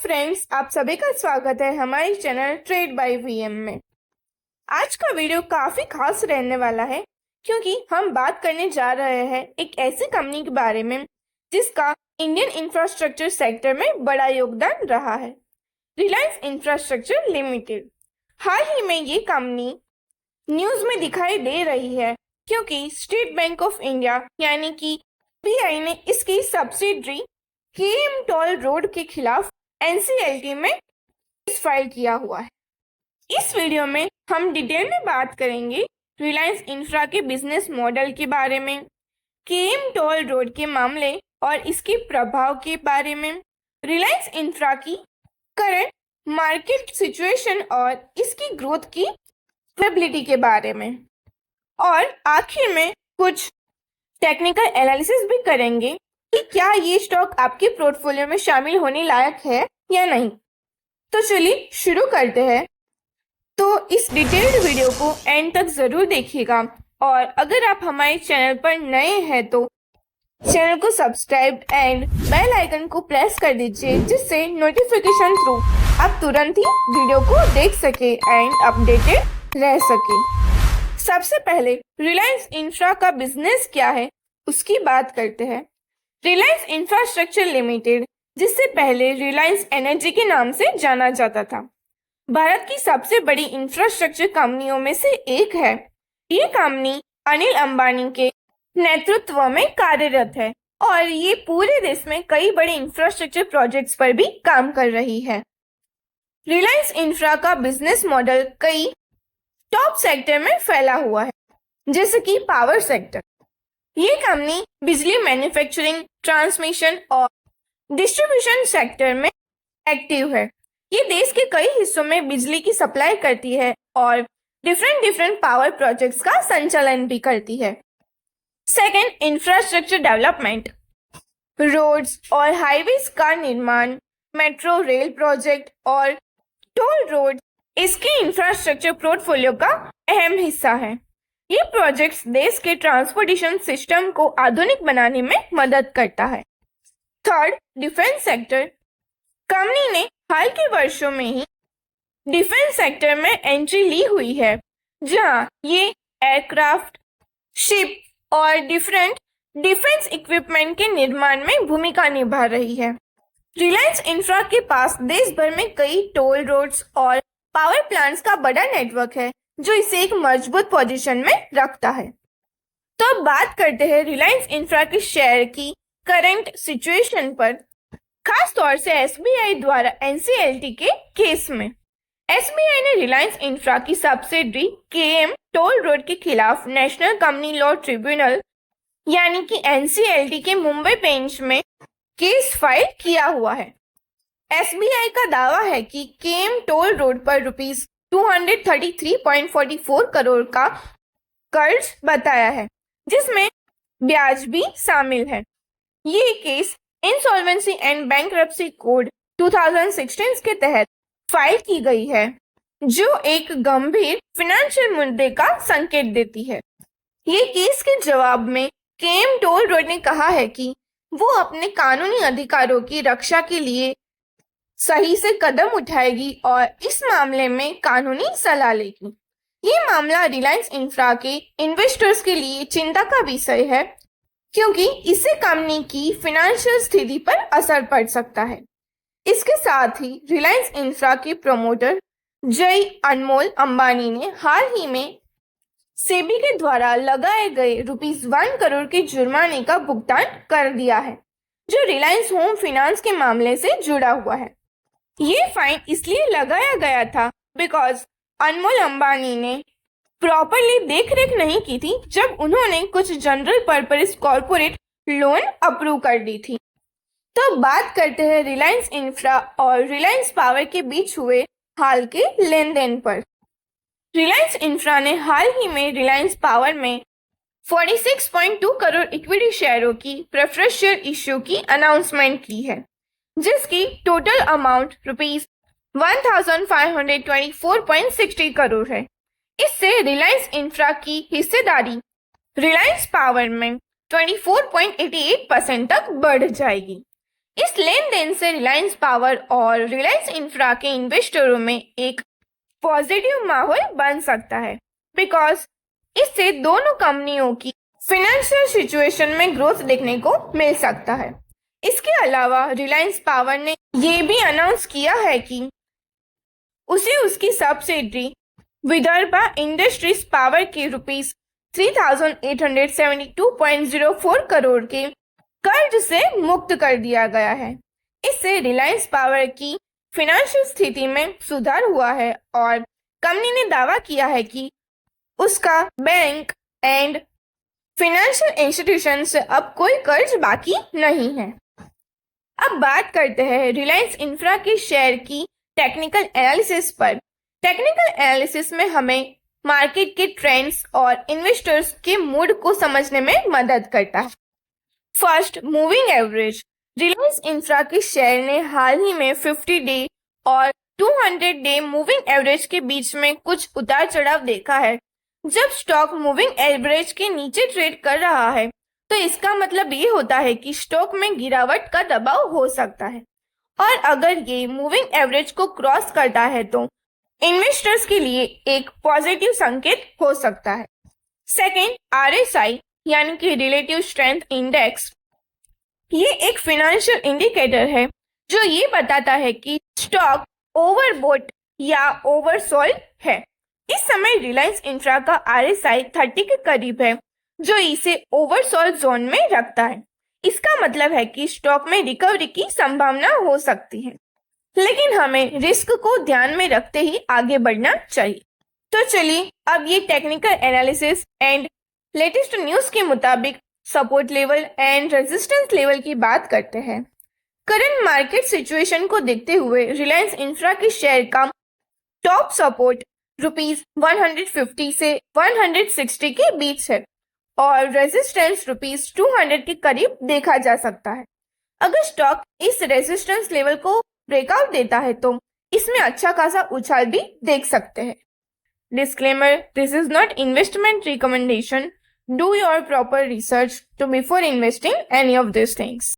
Friends, आप सभी का स्वागत है हमारे चैनल ट्रेड बाय वीएम में। आज का वीडियो काफी खास रहने वाला है क्योंकि हम बात करने जा रहे हैं एक ऐसी कंपनी के बारे में जिसका इंडियन इंफ्रास्ट्रक्चर सेक्टर में बड़ा योगदान रहा है, रिलायंस इंफ्रास्ट्रक्चर लिमिटेड। हाल ही में ये कंपनी न्यूज में दिखाई दे रही है क्योंकि स्टेट बैंक ऑफ इंडिया यानी कि एसबीआई ने इसकी सब्सिडरी केएम टोल रोड के खिलाफ एनसीएलटी में केस फाइल किया हुआ है। इस वीडियो में हम डिटेल में बात करेंगे रिलायंस इंफ्रा के बिजनेस मॉडल के बारे में, केएम टोल रोड के मामले और इसके प्रभाव के बारे में, रिलायंस इंफ्रा की करंट मार्केट सिचुएशन और इसकी ग्रोथ की प्रोबेबिलिटी के बारे में, और आखिर में कुछ टेक्निकल एनालिसिस भी करेंगे कि क्या ये स्टॉक आपके पोर्टफोलियो में शामिल होने लायक है या नहीं। तो चलिए शुरू करते हैं। तो इस डिटेल्ड वीडियो को एंड तक जरूर देखिएगा और अगर आप हमारे चैनल पर नए हैं तो चैनल को सब्सक्राइब एंड बेल आइकन को प्रेस कर दीजिए जिससे नोटिफिकेशन थ्रू आप तुरंत ही वीडियो को देख सके एंड अपडेटेड रह सके। सबसे पहले रिलायंस इंफ्रा का बिजनेस क्या है उसकी बात करते हैं। रिलायंस इंफ्रास्ट्रक्चर लिमिटेड, जिससे पहले रिलायंस एनर्जी के नाम से जाना जाता था, भारत की सबसे बड़ी इंफ्रास्ट्रक्चर कंपनियों में से एक है। ये कंपनी अनिल अंबानी के नेतृत्व में कार्यरत है और ये पूरे देश में कई बड़े इंफ्रास्ट्रक्चर प्रोजेक्ट्स पर भी काम कर रही है। रिलायंस इंफ्रा का बिजनेस मॉडल कई टॉप सेक्टर में फैला हुआ है, जैसे कि पावर सेक्टर। ये कंपनी बिजली मैन्युफैक्चरिंग, ट्रांसमिशन और डिस्ट्रीब्यूशन सेक्टर में एक्टिव है। ये देश के कई हिस्सों में बिजली की सप्लाई करती है और डिफरेंट पावर प्रोजेक्ट्स का संचालन भी करती है। सेकंड, इंफ्रास्ट्रक्चर डेवलपमेंट, रोड्स और हाईवेज का निर्माण, मेट्रो रेल प्रोजेक्ट और टोल रोड इसके इंफ्रास्ट्रक्चर पोर्टफोलियो का अहम हिस्सा है। ये प्रोजेक्ट्स देश के ट्रांसपोर्टेशन सिस्टम को आधुनिक बनाने में मदद करता है। Third, defence sector. कंपनी ने हाल के वर्षों में ही डिफेंस सेक्टर में एंट्री ली हुई है, जहां ये एयरक्राफ्ट, शिप और डिफरेंट डिफेंस इक्विपमेंट के निर्माण में भूमिका निभा रही है। रिलायंस इंफ्रा के पास देश भर में कई टोल रोड्स और पावर प्लांट्स का बड़ा नेटवर्क है जो इसे एक मजबूत पोजीशन में रखता है। तो अब बात करते हैं रिलायंस इंफ्रा के शेयर की करंट सिचुएशन पर, खास तौर से एसबीआई द्वारा एनसीएलटी के केस में। एसबीआई ने रिलायंस इंफ्रा की सब्सिडरी केएम टोल रोड के खिलाफ नेशनल कंपनी लॉ ट्रिब्यूनल यानी कि एनसीएलटी के मुंबई बेंच में केस फाइल किया हुआ है। एसबीआई का दावा है कि केएम टोल रोड पर रुपीस 233.44 करोड़ का कर्ज बताया है, जिसमें ब्याज भी शामिल है। ये case insolvency and bankruptcy code 2016 के तहत फाइल की गई है, जो एक गंभीर फाइनेंशियल मुद्दे का संकेत देती है। ये केस के जवाब में केएम टोल रोड ने कहा है कि वो अपने कानूनी अधिकारों की रक्षा के लिए सही से कदम उठाएगी और इस मामले में कानूनी सलाह लेगी। ये मामला रिलायंस इंफ्रा के इन्वेस्टर्स के लिए चिंता का विषय है क्योंकि इससे कंपनी की फाइनेंशियल स्थिति पर असर पड़ सकता है। इसके साथ ही रिलायंस इंफ्रा के प्रमोटर जय अनमोल अंबानी ने हाल ही में सेबी के द्वारा लगाए गए रुपीस 1 करोड़ के जुर्माने का भुगतान कर दिया है, जो रिलायंस होम फाइनेंस के मामले से जुड़ा हुआ है। ये फाइन इसलिए लगाया गया था बिकॉज अनमोल अंबानी ने प्रॉपरली देखरेख नहीं की थी जब उन्होंने कुछ general purpose corporate loan approve कर दी थी। तो बात करते हैं रिलायंस इंफ्रा और रिलायंस पावर के बीच हुए हाल के लेन देन पर। रिलायंस इंफ्रा ने हाल ही में रिलायंस पावर में 46.2 करोड़ इक्विटी शेयरों की प्रेफरेंस शेयर इश्यू की अनाउंसमेंट की है, जिसकी टोटल अमाउंट रुपीस 1524.60 करोड़ है। इससे रिलायंस इंफ्रा की हिस्सेदारी रिलायंस पावर में 24.88% तक बढ़ जाएगी। इस लेन देन से रिलायंस पावर और रिलायंस इंफ्रा के इन्वेस्टरों में एक पॉजिटिव माहौल बन सकता है, बिकॉज इससे दोनों कंपनियों की फाइनेंशियल सिचुएशन में ग्रोथ देखने को मिल सकता है। इसके अलावा रिलायंस पावर ने ये भी अनाउंस किया है कि उसे उसकी सब्सिडरी विदर्भा इंडस्ट्रीज पावर के रुपीस 3,872.04 करोड़ के कर्ज से मुक्त कर दिया गया है। इससे रिलायंस पावर की फाइनेंशियल स्थिति में सुधार हुआ है और कंपनी ने दावा किया है कि उसका बैंक एंड फाइनेंशियल इंस्टीट्यूशन से अब कोई कर्ज बाकी नहीं है। अब बात करते हैं रिलायंस इंफ्रा के शेयर की टेक्निकल एनालिसिस पर। टेक्निकल एनालिसिस में हमें मार्केट के ट्रेंड्स और इन्वेस्टर्स के मूड को समझने में मदद करता है। First, moving average. Reliance infra के शेयर ने हाल ही में 50 डे और 200 डे मूविंग एवरेज के बीच में कुछ उतार चढ़ाव देखा है। जब स्टॉक मूविंग एवरेज के नीचे ट्रेड कर रहा है तो इसका मतलब ये होता है कि स्टॉक में गिरावट का दबाव हो सकता है, और अगर ये मूविंग एवरेज को क्रॉस करता है तो इन्वेस्टर्स के लिए एक पॉजिटिव संकेत हो सकता है। सेकेंड, आरएसआई यानी कि रिलेटिव स्ट्रेंथ इंडेक्स। ये एक फाइनेंशियल इंडिकेटर है जो ये बताता है कि स्टॉक ओवरबॉट या ओवरसोल्ड है। इस समय रिलायंस इंफ्रा का आरएसआई 30 के करीब है, जो इसे ओवरसोल्ड जोन में रखता है। इसका मतलब है कि स्टॉक में रिकवरी की संभावना हो सकती है, लेकिन हमें रिस्क को ध्यान में रखते ही आगे बढ़ना चाहिए। तो चलिए अब ये technical analysis and latest news के मुताबिक support level and resistance level की बात करते हैं। करंट मार्केट सिचुएशन को देखते हुए रिलायंस इंफ्रा के शेयर का टॉप सपोर्ट रुपीस 150 से 160 के बीच है और रेजिस्टेंस रुपीस 200 के करीब देखा जा सकता है। अगर स्टॉक इस रेजिस्टेंस लेवल को ब्रेकआउट देता है तो इसमें अच्छा खासा उछाल भी देख सकते हैं। Disclaimer, this is not investment recommendation. Do your proper research to before investing any of these things.